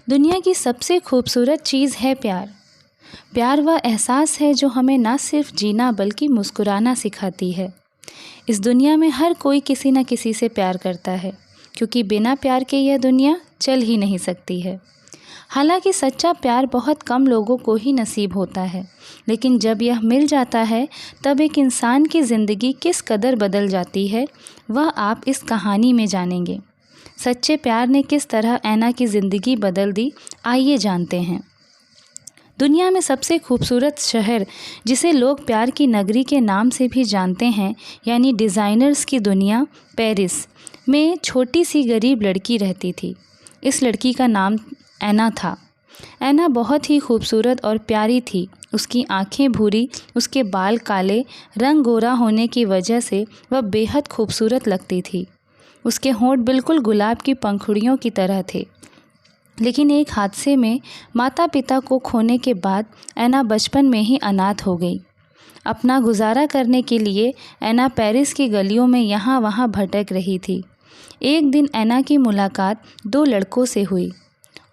दुनिया की सबसे खूबसूरत चीज़ है प्यार। प्यार वह एहसास है जो हमें ना सिर्फ जीना बल्कि मुस्कुराना सिखाती है। इस दुनिया में हर कोई किसी न किसी से प्यार करता है, क्योंकि बिना प्यार के यह दुनिया चल ही नहीं सकती है। हालांकि सच्चा प्यार बहुत कम लोगों को ही नसीब होता है, लेकिन जब यह मिल जाता है तब एक इंसान की ज़िंदगी किस कदर बदल जाती है, वह आप इस कहानी में जानेंगे। सच्चे प्यार ने किस तरह ऐना की ज़िंदगी बदल दी, आइए जानते हैं। दुनिया में सबसे खूबसूरत शहर, जिसे लोग प्यार की नगरी के नाम से भी जानते हैं, यानी डिज़ाइनर्स की दुनिया, पेरिस में छोटी सी गरीब लड़की रहती थी। इस लड़की का नाम ऐना था। ऐना बहुत ही खूबसूरत और प्यारी थी। उसकी आंखें भूरी, उसके बाल काले, रंग गोरा होने की वजह से वह बेहद खूबसूरत लगती थी। उसके होंठ बिल्कुल गुलाब की पंखुड़ियों की तरह थे। लेकिन एक हादसे में माता पिता को खोने के बाद ऐना बचपन में ही अनाथ हो गई। अपना गुजारा करने के लिए ऐना पेरिस की गलियों में यहाँ वहाँ भटक रही थी। एक दिन ऐना की मुलाकात दो लड़कों से हुई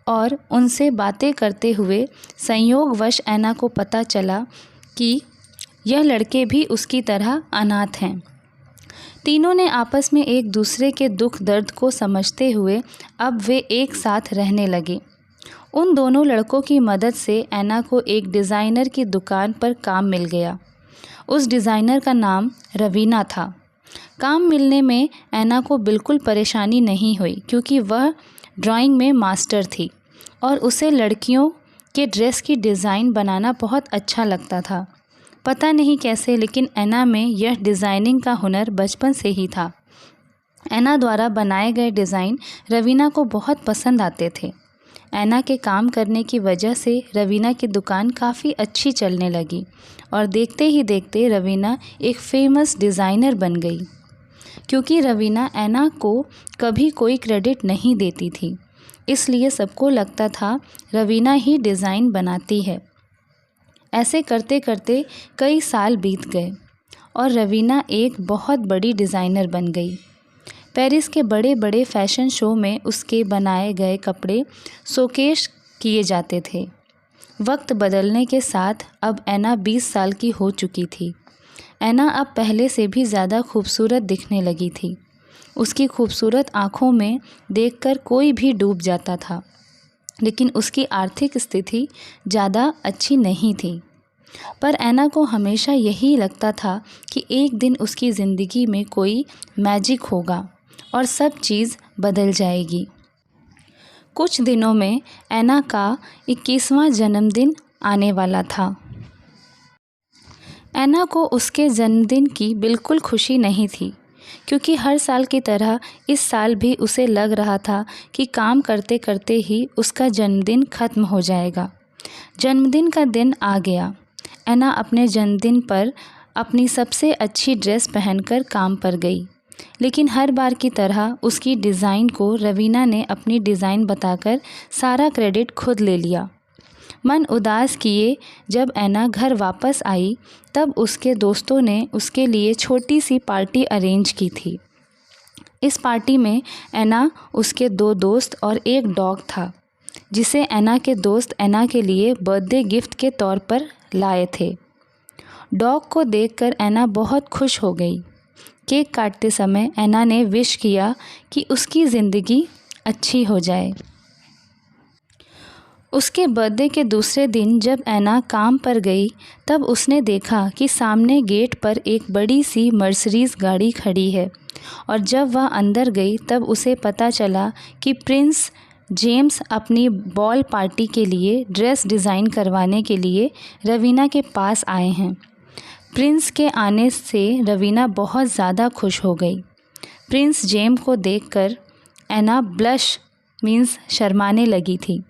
और उनसे बातें करते हुए संयोगवश ऐना को पता चला कि यह लड़के भी उसकी तरह अनाथ हैं। तीनों ने आपस में एक दूसरे के दुख दर्द को समझते हुए अब वे एक साथ रहने लगे। उन दोनों लड़कों की मदद से ऐना को एक डिज़ाइनर की दुकान पर काम मिल गया। उस डिज़ाइनर का नाम रवीना था। काम मिलने में ऐना को बिल्कुल परेशानी नहीं हुई, क्योंकि वह ड्राइंग में मास्टर थी और उसे लड़कियों के ड्रेस की डिज़ाइन बनाना बहुत अच्छा लगता था। पता नहीं कैसे, लेकिन ऐना में यह डिज़ाइनिंग का हुनर बचपन से ही था। ऐना द्वारा बनाए गए डिज़ाइन रवीना को बहुत पसंद आते थे। ऐना के काम करने की वजह से रवीना की दुकान काफ़ी अच्छी चलने लगी और देखते ही देखते रवीना एक फेमस डिज़ाइनर बन गई। क्योंकि रवीना ऐना को कभी कोई क्रेडिट नहीं देती थी, इसलिए सबको लगता था रवीना ही डिज़ाइन बनाती है। ऐसे करते करते कई साल बीत गए और रवीना एक बहुत बड़ी डिज़ाइनर बन गई। पेरिस के बड़े बड़े फ़ैशन शो में उसके बनाए गए कपड़े शोकेस किए जाते थे। वक्त बदलने के साथ अब ऐना 20 साल की हो चुकी थी। ऐना अब पहले से भी ज़्यादा खूबसूरत दिखने लगी थी। उसकी खूबसूरत आँखों में देखकर कोई भी डूब जाता था, लेकिन उसकी आर्थिक स्थिति ज़्यादा अच्छी नहीं थी। पर ऐना को हमेशा यही लगता था कि एक दिन उसकी ज़िंदगी में कोई मैजिक होगा और सब चीज़ बदल जाएगी। कुछ दिनों में ऐना का 21वां जन्मदिन आने वाला था। ऐना को उसके जन्मदिन की बिल्कुल खुशी नहीं थी, क्योंकि हर साल की तरह इस साल भी उसे लग रहा था कि काम करते करते ही उसका जन्मदिन ख़त्म हो जाएगा। जन्मदिन का दिन आ गया। ऐना अपने जन्मदिन पर अपनी सबसे अच्छी ड्रेस पहनकर काम पर गई, लेकिन हर बार की तरह उसकी डिज़ाइन को रवीना ने अपनी डिज़ाइन बताकर सारा क्रेडिट खुद ले लिया। मन उदास किए जब ऐना घर वापस आई, तब उसके दोस्तों ने उसके लिए छोटी सी पार्टी अरेंज की थी। इस पार्टी में ऐना, उसके 2 दोस्त और एक डॉग था, जिसे ऐना के दोस्त ऐना के लिए बर्थडे गिफ्ट के तौर पर लाए थे। डॉग को देखकर ऐना बहुत खुश हो गई। केक काटते समय ऐना ने विश किया कि उसकी ज़िंदगी अच्छी हो जाए। उसके बर्थडे के दूसरे दिन जब ऐना काम पर गई, तब उसने देखा कि सामने गेट पर एक बड़ी सी मर्सिडीज़ गाड़ी खड़ी है, और जब वह अंदर गई तब उसे पता चला कि प्रिंस जेम्स अपनी बॉल पार्टी के लिए ड्रेस डिज़ाइन करवाने के लिए रवीना के पास आए हैं। प्रिंस के आने से रवीना बहुत ज़्यादा खुश हो गई। प्रिंस जेम्स को देखकर ऐना ब्लश मीन्स शर्माने लगी थी,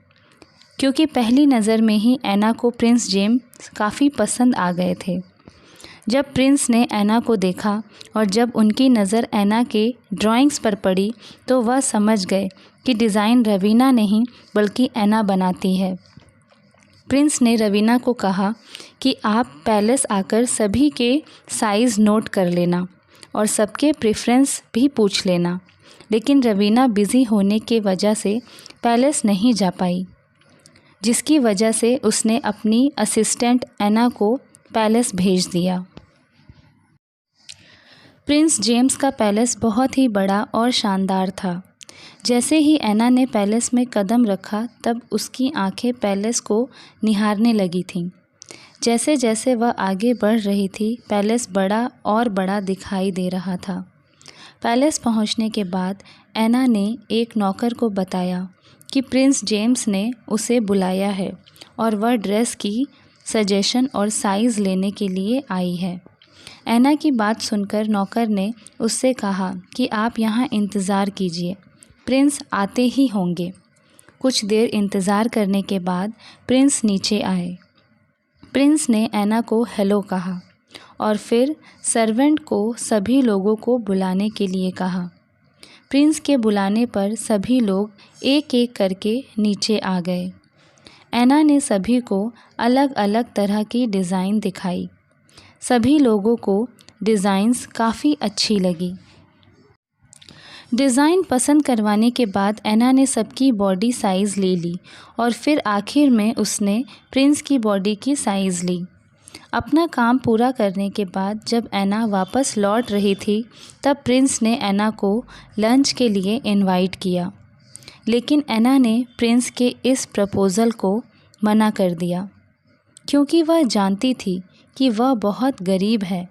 क्योंकि पहली नज़र में ही ऐना को प्रिंस जेम्स काफ़ी पसंद आ गए थे। जब प्रिंस ने ऐना को देखा और जब उनकी नज़र ऐना के ड्राइंग्स पर पड़ी, तो वह समझ गए कि डिज़ाइन रवीना नहीं बल्कि ऐना बनाती है। प्रिंस ने रवीना को कहा कि आप पैलेस आकर सभी के साइज़ नोट कर लेना और सबके प्रेफरेंस भी पूछ लेना। लेकिन रवीना बिज़ी होने की वजह से पैलेस नहीं जा पाई। जिसकी वजह से उसने अपनी असिस्टेंट एना को पैलेस भेज दिया। प्रिंस जेम्स का पैलेस बहुत ही बड़ा और शानदार था। जैसे ही एना ने पैलेस में कदम रखा तब उसकी आंखें पैलेस को निहारने लगी थीं। जैसे जैसे वह आगे बढ़ रही थी, पैलेस बड़ा और बड़ा दिखाई दे रहा था। पैलेस पहुंचने के बाद एना ने एक नौकर को बताया कि प्रिंस जेम्स ने उसे बुलाया है और वह ड्रेस की सजेशन और साइज़ लेने के लिए आई है। एना की बात सुनकर नौकर ने उससे कहा कि आप यहाँ इंतज़ार कीजिए, प्रिंस आते ही होंगे। कुछ देर इंतज़ार करने के बाद प्रिंस नीचे आए। प्रिंस ने एना को हेलो कहा और फिर सर्वेंट को सभी लोगों को बुलाने के लिए कहा। प्रिंस के बुलाने पर सभी लोग एक एक करके नीचे आ गए। एना ने सभी को अलग अलग तरह की डिज़ाइन दिखाई। सभी लोगों को डिज़ाइंस काफ़ी अच्छी लगी। डिज़ाइन पसंद करवाने के बाद एना ने सबकी बॉडी साइज़ ले ली और फिर आखिर में उसने प्रिंस की बॉडी की साइज़ ली। अपना काम पूरा करने के बाद जब एना वापस लौट रही थी तब प्रिंस ने एना को लंच के लिए इनवाइट किया, लेकिन एना ने प्रिंस के इस प्रपोज़ल को मना कर दिया क्योंकि वह जानती थी कि वह बहुत गरीब है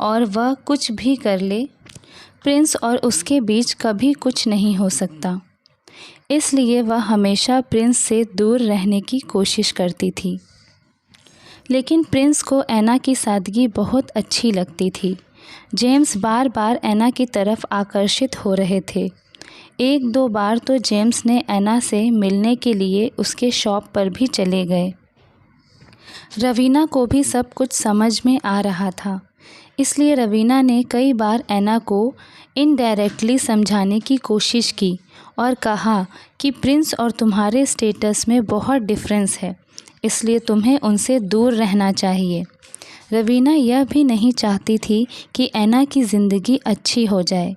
और वह कुछ भी कर ले, प्रिंस और उसके बीच कभी कुछ नहीं हो सकता। इसलिए वह हमेशा प्रिंस से दूर रहने की कोशिश करती थी। लेकिन प्रिंस को एना की सादगी बहुत अच्छी लगती थी। जेम्स बार बार एना की तरफ आकर्षित हो रहे थे। एक दो बार तो जेम्स ने एना से मिलने के लिए उसके शॉप पर भी चले गए। रवीना को भी सब कुछ समझ में आ रहा था, इसलिए रवीना ने कई बार एना को इनडायरेक्टली समझाने की कोशिश की और कहा कि प्रिंस और तुम्हारे स्टेटस में बहुत डिफरेंस है, इसलिए तुम्हें उनसे दूर रहना चाहिए। रवीना यह भी नहीं चाहती थी कि एना की ज़िंदगी अच्छी हो जाए,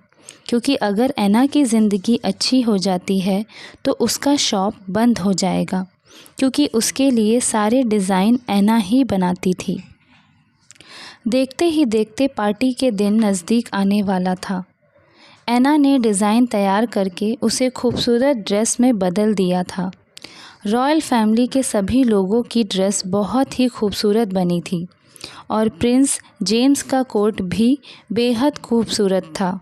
क्योंकि अगर एना की ज़िंदगी अच्छी हो जाती है तो उसका शॉप बंद हो जाएगा, क्योंकि उसके लिए सारे डिज़ाइन एना ही बनाती थी। देखते ही देखते पार्टी के दिन नज़दीक आने वाला था। एना ने डिज़ाइन तैयार करके उसे खूबसूरत ड्रेस में बदल दिया था। रॉयल फैमिली के सभी लोगों की ड्रेस बहुत ही खूबसूरत बनी थी और प्रिंस जेम्स का कोट भी बेहद खूबसूरत था।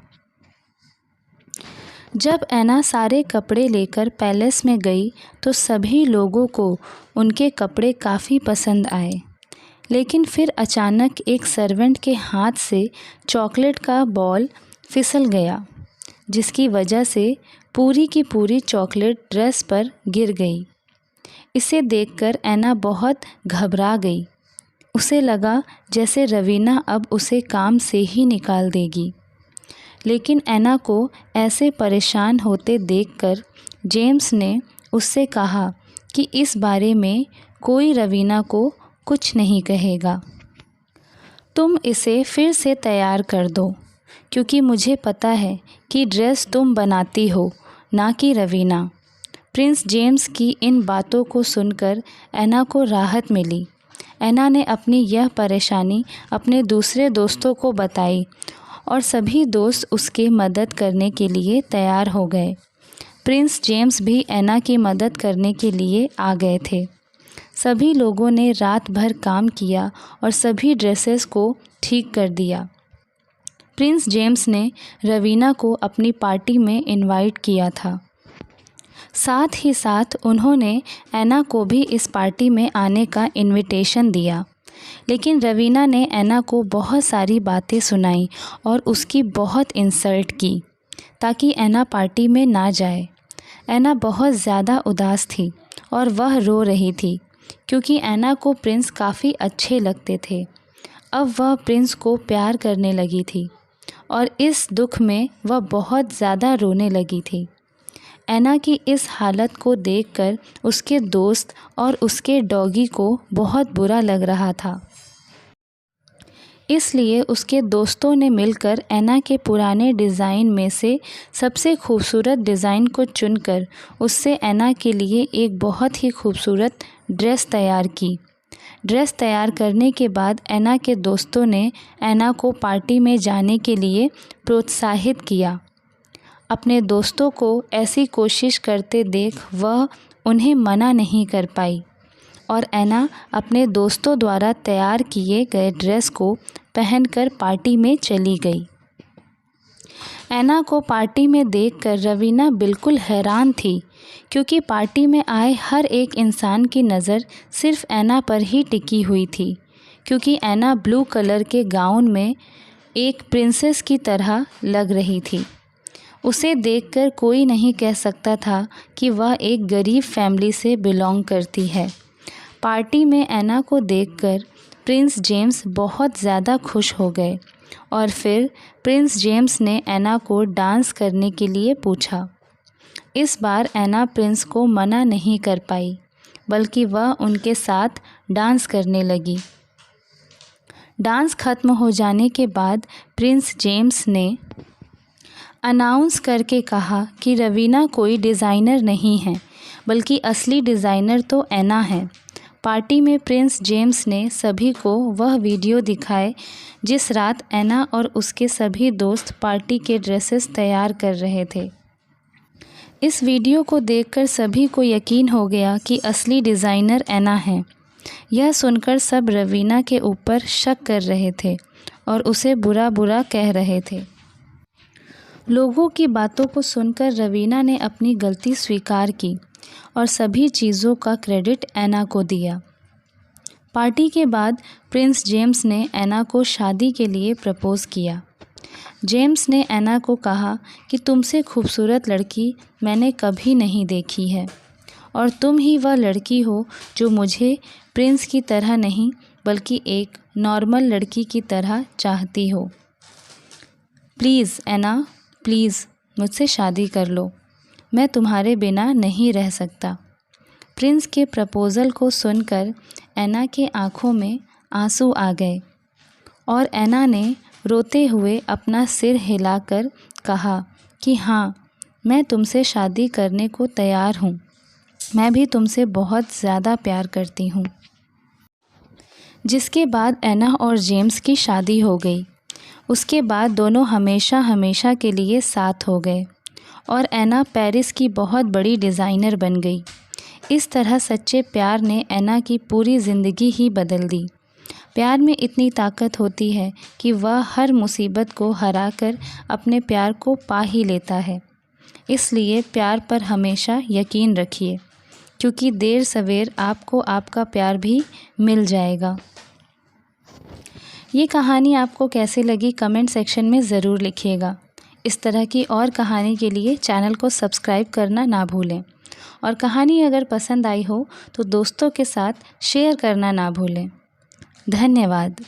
जब एना सारे कपड़े लेकर पैलेस में गई तो सभी लोगों को उनके कपड़े काफ़ी पसंद आए, लेकिन फिर अचानक एक सर्वेंट के हाथ से चॉकलेट का बॉल फिसल गया, जिसकी वजह से पूरी की पूरी चॉकलेट ड्रेस पर गिर गई। इसे देखकर एना बहुत घबरा गई। उसे लगा जैसे रवीना अब उसे काम से ही निकाल देगी। लेकिन एना को ऐसे परेशान होते देखकर जेम्स ने उससे कहा कि इस बारे में कोई रवीना को कुछ नहीं कहेगा। तुम इसे फिर से तैयार कर दो, क्योंकि मुझे पता है कि ड्रेस तुम बनाती हो, ना कि रवीना। प्रिंस जेम्स की इन बातों को सुनकर एना को राहत मिली। एना ने अपनी यह परेशानी अपने दूसरे दोस्तों को बताई और सभी दोस्त उसके मदद करने के लिए तैयार हो गए। प्रिंस जेम्स भी एना की मदद करने के लिए आ गए थे। सभी लोगों ने रात भर काम किया और सभी ड्रेसेस को ठीक कर दिया। प्रिंस जेम्स ने रवीना को अपनी पार्टी में इनवाइट किया था। साथ ही साथ उन्होंने एना को भी इस पार्टी में आने का इनविटेशन दिया, लेकिन रवीना ने एना को बहुत सारी बातें सुनाई और उसकी बहुत इंसल्ट की ताकि एना पार्टी में ना जाए। एना बहुत ज़्यादा उदास थी और वह रो रही थी, क्योंकि एना को प्रिंस काफ़ी अच्छे लगते थे। अब वह प्रिंस को प्यार करने लगी थी और इस दुख में वह बहुत ज़्यादा रोने लगी थी। एना की इस हालत को देखकर उसके दोस्त और उसके डॉगी को बहुत बुरा लग रहा था। इसलिए उसके दोस्तों ने मिलकर ऐना के पुराने डिज़ाइन में से सबसे खूबसूरत डिज़ाइन को चुनकर उससे ऐना के लिए एक बहुत ही खूबसूरत ड्रेस तैयार की। ड्रेस तैयार करने के बाद ऐना के दोस्तों ने ऐना को पार्टी में जाने के लिए प्रोत्साहित किया। अपने दोस्तों को ऐसी कोशिश करते देख वह उन्हें मना नहीं कर पाई और ऐना अपने दोस्तों द्वारा तैयार किए गए ड्रेस को पहनकर पार्टी में चली गई। ऐना को पार्टी में देखकर रवीना बिल्कुल हैरान थी, क्योंकि पार्टी में आए हर एक इंसान की नज़र सिर्फ ऐना पर ही टिकी हुई थी, क्योंकि ऐना ब्लू कलर के गाउन में एक प्रिंसेस की तरह लग रही थी। उसे देखकर कोई नहीं कह सकता था कि वह एक गरीब फैमिली से बिलोंग करती है। पार्टी में ऐना को देखकर प्रिंस जेम्स बहुत ज़्यादा खुश हो गए और फिर प्रिंस जेम्स ने ऐना को डांस करने के लिए पूछा। इस बार ऐना प्रिंस को मना नहीं कर पाई, बल्कि वह उनके साथ डांस करने लगी। डांस खत्म हो जाने के बाद प्रिंस जेम्स ने अनाउंस करके कहा कि रवीना कोई डिज़ाइनर नहीं है, बल्कि असली डिज़ाइनर तो ऐना है। पार्टी में प्रिंस जेम्स ने सभी को वह वीडियो दिखाए जिस रात ऐना और उसके सभी दोस्त पार्टी के ड्रेसेस तैयार कर रहे थे। इस वीडियो को देखकर सभी को यकीन हो गया कि असली डिज़ाइनर ऐना है। यह सुनकर सब रवीना के ऊपर शक कर रहे थे और उसे बुरा बुरा कह रहे थे। लोगों की बातों को सुनकर रवीना ने अपनी गलती स्वीकार की और सभी चीज़ों का क्रेडिट ऐना को दिया। पार्टी के बाद प्रिंस जेम्स ने ऐना को शादी के लिए प्रपोज़ किया। जेम्स ने ऐना को कहा कि तुमसे खूबसूरत लड़की मैंने कभी नहीं देखी है और तुम ही वह लड़की हो जो मुझे प्रिंस की तरह नहीं बल्कि एक नॉर्मल लड़की की तरह चाहती हो। प्लीज़ ऐना, प्लीज़ मुझसे शादी कर लो, मैं तुम्हारे बिना नहीं रह सकता। प्रिंस के प्रपोज़ल को सुनकर ऐना के आँखों में आंसू आ गए और ऐना ने रोते हुए अपना सिर हिलाकर कहा कि हाँ, मैं तुमसे शादी करने को तैयार हूँ। मैं भी तुमसे बहुत ज़्यादा प्यार करती हूँ। जिसके बाद ऐना और जेम्स की शादी हो गई। उसके बाद दोनों हमेशा हमेशा के लिए साथ हो गए और ऐना पेरिस की बहुत बड़ी डिज़ाइनर बन गई। इस तरह सच्चे प्यार ने ऐना की पूरी ज़िंदगी ही बदल दी। प्यार में इतनी ताकत होती है कि वह हर मुसीबत को हराकर अपने प्यार को पा ही लेता है। इसलिए प्यार पर हमेशा यकीन रखिए, क्योंकि देर सवेर आपको आपका प्यार भी मिल जाएगा। ये कहानी आपको कैसे लगी कमेंट सेक्शन में ज़रूर लिखिएगा। इस तरह की और कहानी के लिए चैनल को सब्सक्राइब करना ना भूलें और कहानी अगर पसंद आई हो तो दोस्तों के साथ शेयर करना ना भूलें। धन्यवाद।